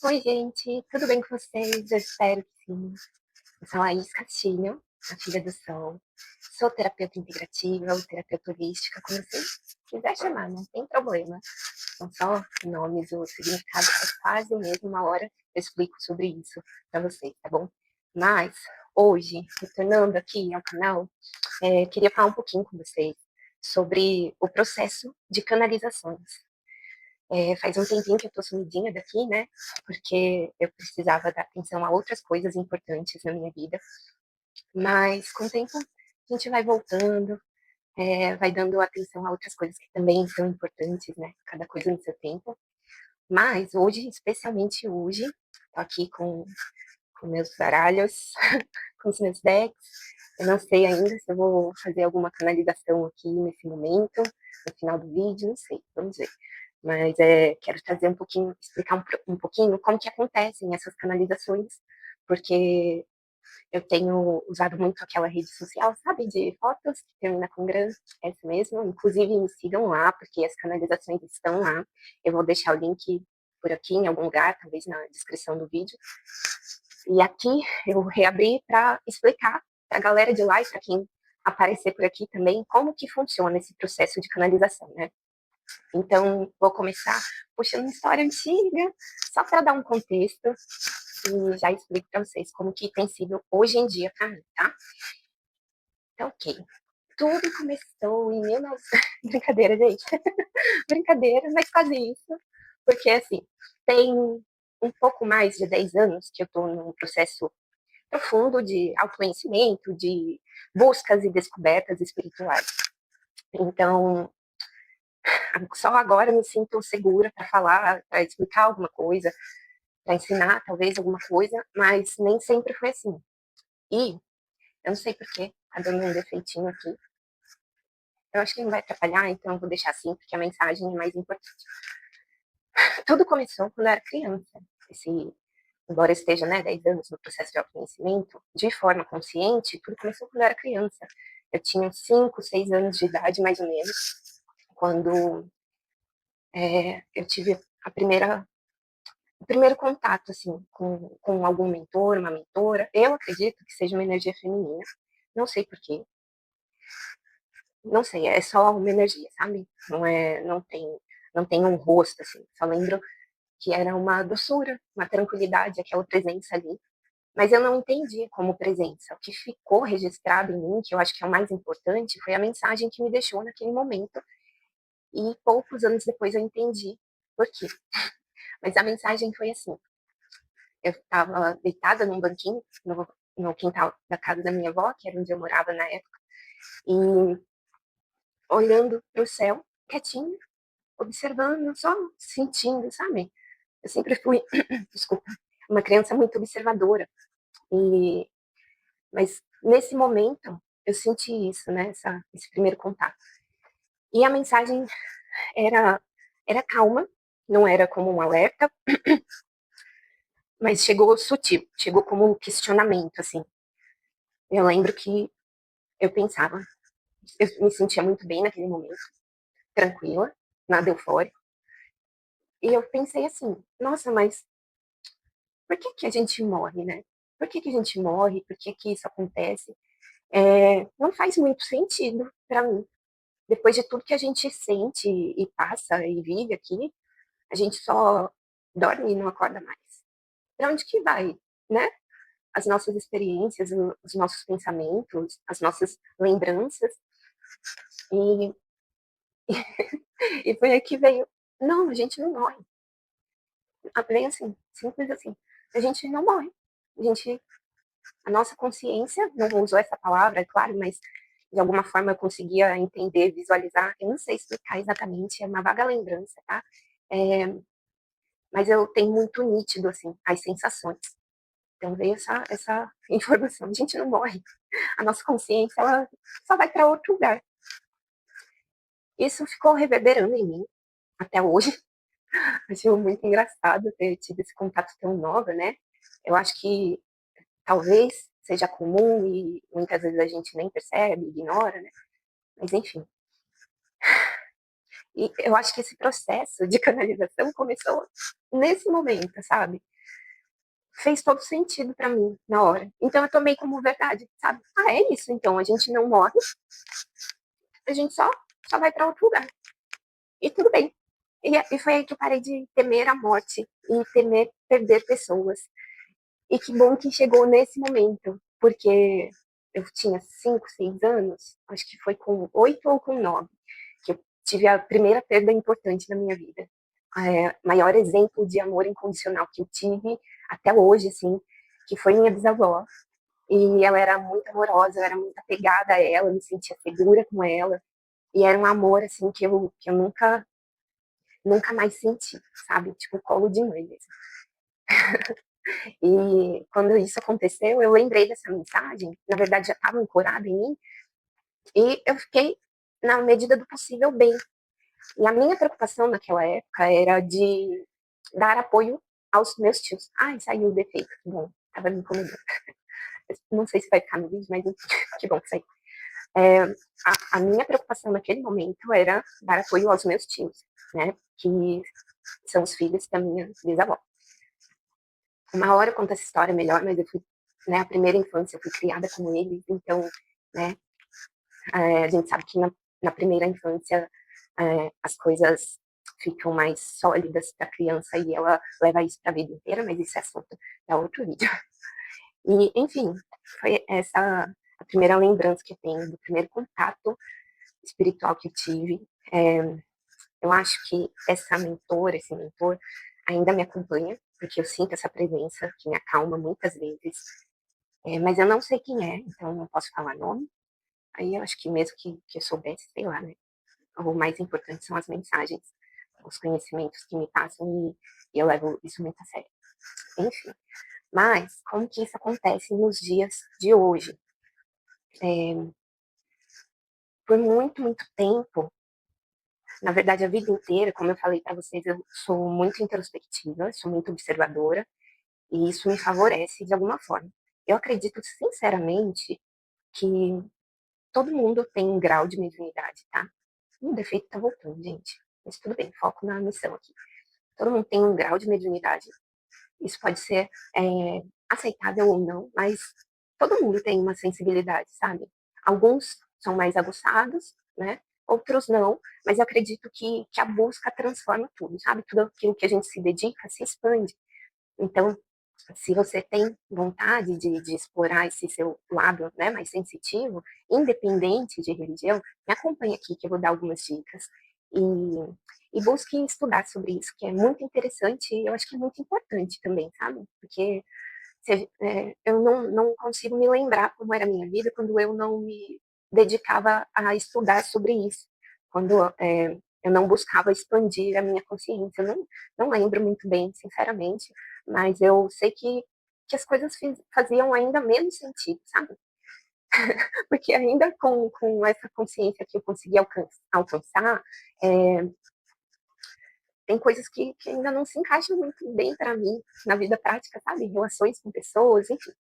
Oi, gente, tudo bem com vocês? Eu espero que sim. Eu sou a Laís Castilho, a filha do Sol. Sou terapeuta integrativa ou terapeuta holística, como você quiser chamar, não tem problema. São só nomes, o significado é quase mesmo uma hora eu explico sobre isso para vocês, tá bom? Mas, hoje, retornando aqui ao canal, queria falar um pouquinho com vocês sobre o processo de canalizações. Faz um tempinho que eu tô sumidinha daqui, né? Porque eu precisava dar atenção a outras coisas importantes na minha vida. Mas com o tempo a gente vai voltando, vai dando atenção a outras coisas que também são importantes, né? Cada coisa no seu tempo. Mas hoje, especialmente hoje, tô aqui com meus baralhos, com os meus decks. Eu não sei ainda se eu vou fazer alguma canalização aqui nesse momento, no final do vídeo, não sei, vamos ver. Mas quero trazer um pouquinho, explicar um pouquinho como que acontecem essas canalizações, porque eu tenho usado muito aquela rede social, sabe, de fotos, que termina com gran, essa mesmo. Inclusive, me sigam lá, porque as canalizações estão lá. Eu vou deixar o link por aqui, em algum lugar, talvez na descrição do vídeo. E aqui eu reabri para explicar para a galera de lá e para quem aparecer por aqui também como que funciona esse processo de canalização, né? Então, vou começar puxando uma história antiga, só para dar um contexto e já explico para vocês como que tem sido hoje em dia para mim, tá? Então, ok. Tudo começou em 1900... Brincadeira, gente. Brincadeira, mas quase isso. Porque, assim, tem um pouco mais de 10 anos que eu estou num processo profundo de autoconhecimento, de buscas e descobertas espirituais. Então, só agora me sinto segura para falar, para explicar alguma coisa, para ensinar talvez alguma coisa, mas nem sempre foi assim. E eu não sei porquê, tá dando um defeitinho aqui. Eu acho que não vai atrapalhar, então eu vou deixar assim, porque a mensagem é mais importante. Tudo começou quando eu era criança. Embora eu esteja, né, 10 anos no processo de autoconhecimento, de forma consciente, tudo começou quando eu era criança. Eu tinha 5, 6 anos de idade, mais ou menos, quando eu tive o primeiro contato, assim, com algum mentor, uma mentora. Eu acredito que seja uma energia feminina. Não sei porquê. Não sei, é só uma energia, sabe? Não tem um rosto, assim. Só lembro que era uma doçura, uma tranquilidade, aquela presença ali. Mas eu não entendi como presença. O que ficou registrado em mim, que eu acho que é o mais importante, foi a mensagem que me deixou naquele momento. E poucos anos depois eu entendi por quê. Mas a mensagem foi assim: eu estava deitada num banquinho no quintal da casa da minha avó, que era onde eu morava na época, e olhando para o céu, quietinha, observando, só sentindo, sabe? Eu sempre fui, desculpa, uma criança muito observadora. E, mas nesse momento eu senti isso, né? Esse primeiro contato. E a mensagem era, era calma, não era como um alerta, mas chegou sutil, chegou como um questionamento, assim. Eu lembro que eu pensava, eu me sentia muito bem naquele momento, tranquila, nada eufórico. E eu pensei assim, nossa, mas por que que a gente morre, né? Por que que a gente morre? Por que que isso acontece? Não faz muito sentido para mim. Depois de tudo que a gente sente e passa e vive aqui, a gente só dorme e não acorda mais. Para onde que vai, né? As nossas experiências, os nossos pensamentos, as nossas lembranças. E, e foi aí que veio, não, a gente não morre. Veio assim, simples assim. A gente não morre. A gente a nossa consciência, não usou essa palavra, é claro, mas de alguma forma eu conseguia entender, visualizar, eu não sei explicar exatamente, é uma vaga lembrança, tá? É, mas eu tenho muito nítido, assim, as sensações. Então veio essa informação, a gente não morre, a nossa consciência, ela só vai para outro lugar. Isso ficou reverberando em mim até hoje. Acho muito engraçado ter tido esse contato tão novo, né? Eu acho que talvez seja comum e muitas vezes a gente nem percebe, ignora, né? Mas enfim. E eu acho que esse processo de canalização começou nesse momento, sabe? Fez todo sentido pra mim na hora. Então eu tomei como verdade, sabe? Ah, é isso, então a gente não morre, a gente só vai pra outro lugar. E tudo bem. E foi aí que eu parei de temer a morte e temer perder pessoas. E que bom que chegou nesse momento, porque eu tinha 5, 6 anos, acho que foi com 8 ou com 9, que eu tive a primeira perda importante na minha vida. Maior exemplo de amor incondicional que eu tive até hoje, assim, que foi minha bisavó. E ela era muito amorosa, eu era muito apegada a ela, eu me sentia segura com ela. E era um amor, assim, que eu nunca mais senti, sabe? Tipo, colo de mãe mesmo. E quando isso aconteceu, eu lembrei dessa mensagem, na verdade já estava ancorada em mim, e eu fiquei, na medida do possível, bem. E a minha preocupação naquela época era de dar apoio aos meus tios. Ai, saiu o defeito, que bom, tava me incomodando. Não sei se vai ficar no vídeo, mas que bom que saiu. É, a minha preocupação naquele momento era dar apoio aos meus tios, né, que são os filhos da minha bisavó. Uma hora eu conto essa história melhor, mas eu fui, né, a primeira infância eu fui criada com eles, então, né, a gente sabe que na primeira infância as coisas ficam mais sólidas para a criança e ela leva isso para a vida inteira, mas isso é assunto para outro vídeo. E, enfim, foi essa a primeira lembrança que eu tenho do primeiro contato espiritual que eu tive. Eu acho que esse mentor, ainda me acompanha, porque eu sinto essa presença que me acalma muitas vezes. Mas eu não sei quem é, então não posso falar nome. Aí eu acho que mesmo que eu soubesse, sei lá, né? O mais importante são as mensagens, os conhecimentos que me passam e eu levo isso muito a sério. Enfim, mas como que isso acontece nos dias de hoje? É, por muito, muito tempo, na verdade a vida inteira, como eu falei para vocês, eu sou muito introspectiva, sou muito observadora e isso me favorece de alguma forma. Eu acredito sinceramente que todo mundo tem um grau de mediunidade, tá? O defeito tá voltando, gente. Mas tudo bem, foco na missão aqui. Todo mundo tem um grau de mediunidade. Isso pode ser aceitável ou não, mas todo mundo tem uma sensibilidade, sabe? Alguns são mais aguçados, né? Outros não, mas eu acredito que a busca transforma tudo, sabe? Tudo aquilo que a gente se dedica se expande. Então, se você tem vontade de explorar esse seu lado, né, mais sensitivo, independente de religião, me acompanhe aqui que eu vou dar algumas dicas. E, e busque estudar sobre isso, que é muito interessante e eu acho que é muito importante também, sabe? Porque eu não consigo me lembrar como era a minha vida quando eu não me dedicava a estudar sobre isso. Quando eu não buscava expandir a minha consciência. Eu não lembro muito bem, sinceramente, mas eu sei que as coisas faziam ainda menos sentido, sabe? Porque ainda com essa consciência que eu consegui alcançar, é, tem coisas que ainda não se encaixam muito bem para mim na vida prática, sabe? Relações com pessoas, enfim,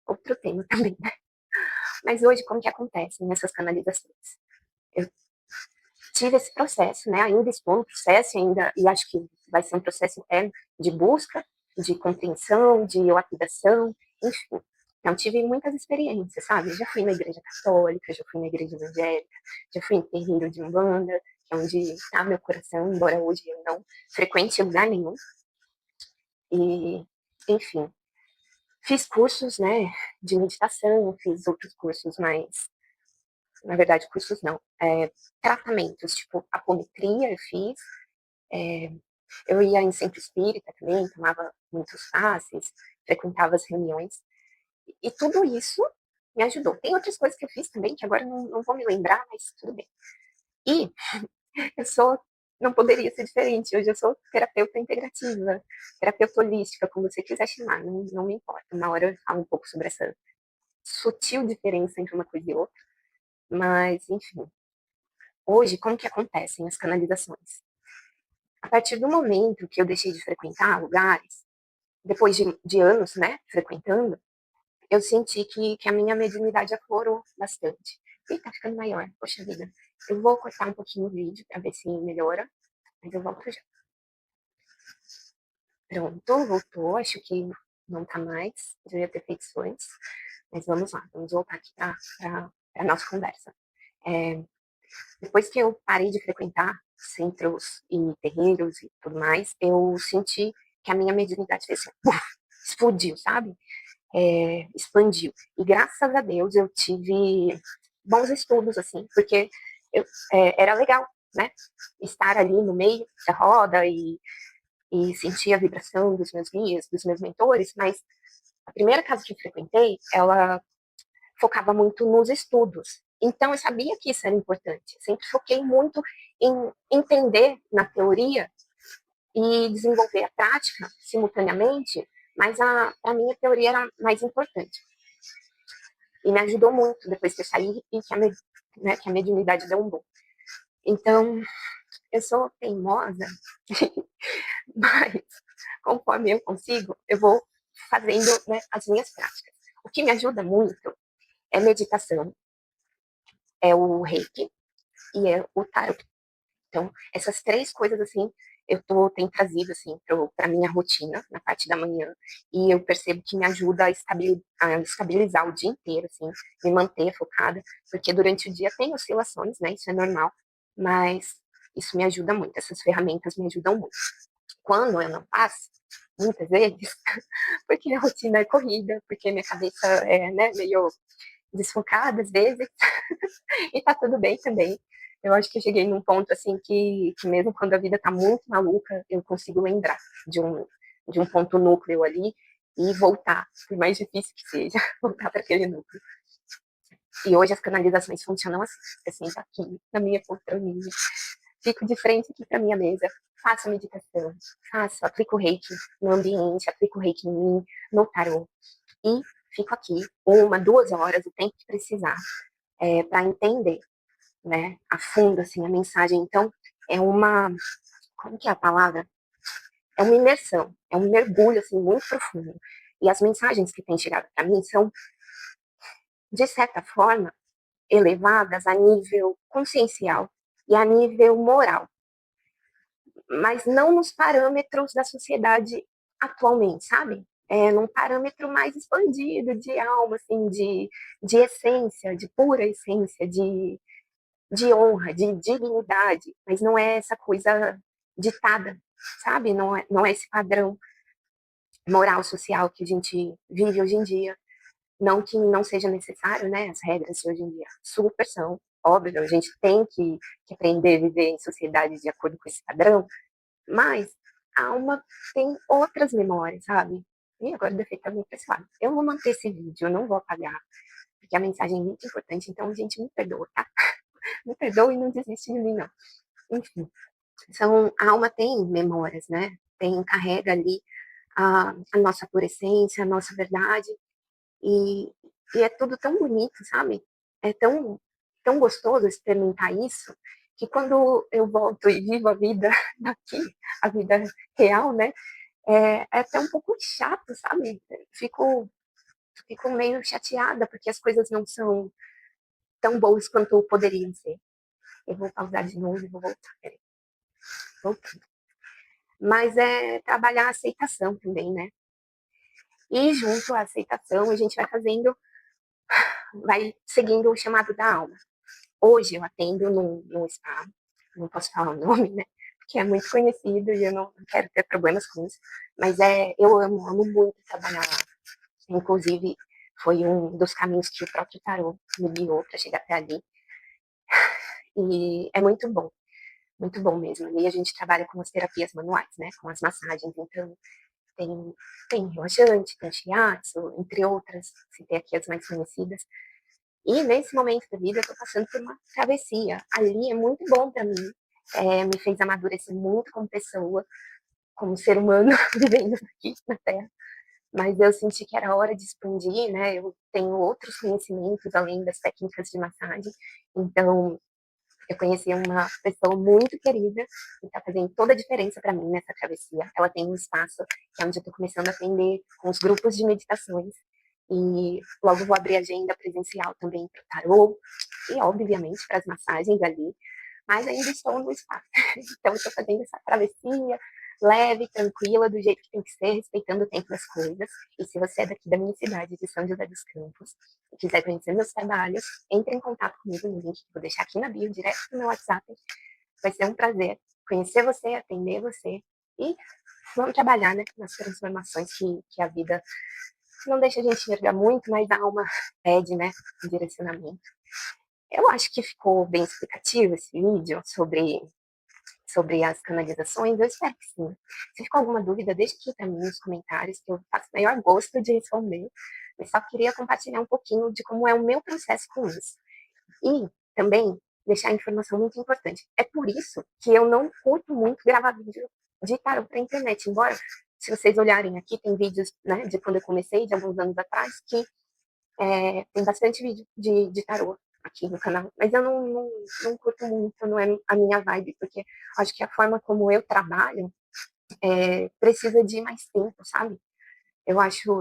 outro tema também, né? Mas hoje, como que acontece nessas canalizações? Eu tive esse processo, né? Ainda estou no processo, ainda, e acho que vai ser um processo interno de busca, de compreensão, de lapidação, enfim. Então, tive muitas experiências, sabe? Já fui na igreja católica, já fui na igreja evangélica, já fui em terreiro de Umbanda, que é onde está meu coração, embora hoje eu não frequente lugar nenhum. E, enfim, fiz cursos, né, de meditação, fiz outros cursos mais, na verdade, cursos não, tratamentos, tipo apometria eu fiz, é, eu ia em centro espírita também, tomava muitos passes, frequentava as reuniões, e tudo isso me ajudou. Tem outras coisas que eu fiz também, que agora não vou me lembrar, mas tudo bem. E eu sou, não poderia ser diferente, hoje eu sou terapeuta integrativa, terapeuta holística, como você quiser chamar, não me importa. Uma hora eu falo um pouco sobre essa sutil diferença entre uma coisa e outra, mas, enfim. Hoje, como que acontecem as canalizações? A partir do momento que eu deixei de frequentar lugares, depois de anos, né, frequentando, eu senti que a minha mediunidade aflorou bastante. E tá ficando maior, poxa vida. Eu vou cortar um pouquinho o vídeo para ver se melhora, mas eu volto já. Pronto, voltou. Acho que não tá mais. Devia ter feito isso antes. Mas vamos lá, vamos voltar aqui para a nossa conversa. É, depois que eu parei de frequentar centros e terreiros e tudo mais, eu senti que a minha mediunidade fez assim, explodiu, sabe? Expandiu. E graças a Deus eu tive bons estudos, assim, porque era legal, né? Estar ali no meio da roda e sentir a vibração dos meus guias, dos meus mentores, mas a primeira casa que eu frequentei, ela focava muito nos estudos. Então, eu sabia que isso era importante. Eu sempre foquei muito em entender na teoria e desenvolver a prática simultaneamente, mas a minha teoria era mais importante. E me ajudou muito depois que eu saí e que a mediunidade deu um bom. Então, eu sou teimosa, mas conforme eu consigo, eu vou fazendo, né, as minhas práticas. O que me ajuda muito é meditação, é o reiki e é o tarot. Então, essas três coisas, assim, tenho trazido, assim, para minha rotina, na parte da manhã, e eu percebo que me ajuda a estabilizar o dia inteiro, assim, me manter focada, porque durante o dia tem oscilações, né, isso é normal, mas isso me ajuda muito, essas ferramentas me ajudam muito. Quando eu não faço, muitas vezes, porque a rotina é corrida, porque minha cabeça é, né, meio desfocada às vezes, e tá tudo bem também. Eu acho que eu cheguei num ponto assim que mesmo quando a vida tá muito maluca, eu consigo lembrar de um ponto núcleo ali e voltar, por mais difícil que seja, voltar para aquele núcleo. E hoje as canalizações funcionam assim. Eu sento aqui na minha poltroninha, fico de frente aqui para minha mesa, faço meditação, aplico reiki no ambiente, aplico reiki em mim, no tarô, e fico aqui 1, 2 horas, o tempo que precisar, para entender, né, a fundo, assim, a mensagem. Então, é uma, como que é a palavra? É uma imersão, é um mergulho, assim, muito profundo. E as mensagens que têm chegado para mim são, de certa forma, elevadas a nível consciencial e a nível moral, mas não nos parâmetros da sociedade atualmente, sabe? Num parâmetro mais expandido de alma, assim, de essência, de pura essência, de honra, de dignidade, mas não é essa coisa ditada, sabe? Não é esse padrão moral social que a gente vive hoje em dia. Não que não seja necessário, né? As regras de hoje em dia super são, óbvio, a gente tem que aprender a viver em sociedade de acordo com esse padrão, mas a alma tem outras memórias, sabe? E agora o defeito tá muito pessoal. Eu vou manter esse vídeo, eu não vou apagar, porque a mensagem é muito importante, então, gente, me perdoa, tá? Me perdoa e não desiste de mim, não. Enfim, a alma tem memórias, né? Carrega ali a nossa pura essência, a nossa verdade, e, e é tudo tão bonito, sabe? É tão gostoso experimentar isso, que quando eu volto e vivo a vida daqui, a vida real, né? É até um pouco chato, sabe? Fico meio chateada, porque as coisas não são tão boas quanto poderiam ser. Eu vou pausar de novo e vou voltar. Peraí. Voltando. Mas é trabalhar a aceitação também, né? E junto à aceitação, a gente vai seguindo o chamado da alma. Hoje eu atendo num spa, não posso falar o nome, né? Porque é muito conhecido e eu não quero ter problemas com isso. Mas eu amo muito trabalhar lá. Inclusive, foi um dos caminhos que o próprio tarô me guiou para chegar até ali. E é muito bom mesmo. E a gente trabalha com as terapias manuais, né? Com as massagens. Então, tem, tem relaxante, tem shiatsu, entre outras. Citei aqui as mais conhecidas. E nesse momento da vida eu tô passando por uma travessia. Ali é muito bom para mim. Me fez amadurecer muito como pessoa, como ser humano vivendo aqui na Terra. Mas eu senti que era hora de expandir, né? Eu tenho outros conhecimentos além das técnicas de massagem. Então, eu conheci uma pessoa muito querida que está fazendo toda a diferença para mim nessa travessia. Ela tem um espaço que é onde eu estou começando a atender com os grupos de meditações. E logo vou abrir agenda presencial também para o tarô. e obviamente para as massagens ali, mas ainda estou no spa. Então estou fazendo essa travessia leve, tranquila, do jeito que tem que ser, respeitando o tempo das coisas. E se você é daqui da minha cidade, de São José dos Campos, e quiser conhecer meus trabalhos, entre em contato comigo no link que vou deixar aqui na bio, direto no meu WhatsApp. Vai ser um prazer conhecer você, atender você e vamos trabalhar, né, nas transformações que a vida não deixa a gente enxergar muito, mas a alma pede, né, um direcionamento. Eu acho que ficou bem explicativo esse vídeo sobre as canalizações, eu espero que sim. Se ficou alguma dúvida, deixe aqui para mim nos comentários, que eu faço o maior gosto de responder. Eu só queria compartilhar um pouquinho de como é o meu processo com isso. E também deixar a informação muito importante. É por isso que eu não curto muito gravar vídeo de tarot para a internet, embora, se vocês olharem aqui, tem vídeos, né, de quando eu comecei, de alguns anos atrás, que tem bastante vídeo de tarô aqui no canal, mas eu não curto muito, não é a minha vibe, porque acho que a forma como eu trabalho precisa de mais tempo, sabe? Eu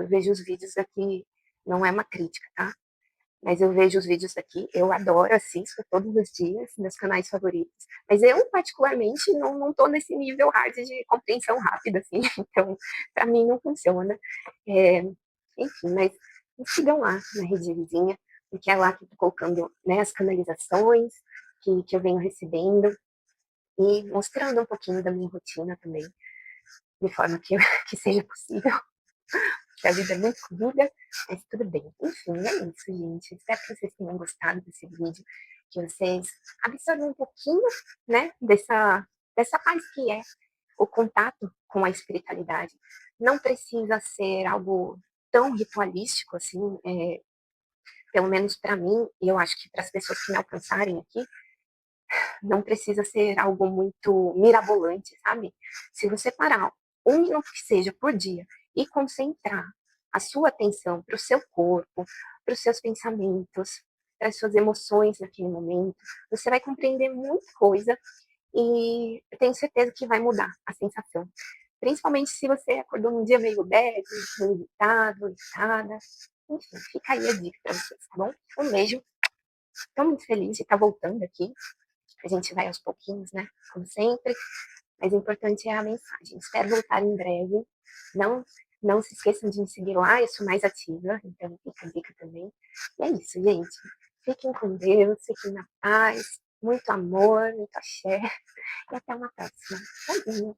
vejo os vídeos aqui, não é uma crítica, tá? Mas eu vejo os vídeos aqui, eu adoro, assisto todos os dias, meus canais favoritos. Mas eu, particularmente, não tô nesse nível hard de compreensão rápida, assim, então, pra mim não funciona. É, enfim, mas me sigam lá na rede vizinha, porque é lá que eu tô colocando, né, as canalizações que eu venho recebendo e mostrando um pouquinho da minha rotina também, de forma que, que seja possível, que a vida é muito corrida, mas tudo bem. Enfim, é isso, gente. Espero que vocês tenham gostado desse vídeo, que vocês absorvam um pouquinho, né, dessa paz que é o contato com a espiritualidade. Não precisa ser algo tão ritualístico, assim, pelo menos para mim, e eu acho que para as pessoas que me alcançarem aqui, não precisa ser algo muito mirabolante, sabe? Se você parar um minuto que seja por dia e concentrar a sua atenção para o seu corpo, para os seus pensamentos, para as suas emoções naquele momento, você vai compreender muita coisa e eu tenho certeza que vai mudar a sensação. Principalmente se você acordou num dia meio bad, meio irritado, irritada. Enfim, fica aí a dica para vocês, tá bom? Um beijo. Estou muito feliz de estar voltando aqui. A gente vai aos pouquinhos, né? Como sempre. Mas o importante é a mensagem. Espero voltar em breve. Não, não se esqueçam de me seguir lá, eu sou mais ativa, então fica a dica também. E é isso, gente. Fiquem com Deus, fiquem na paz, muito amor, muito axé. E até uma próxima. Tchauzinho.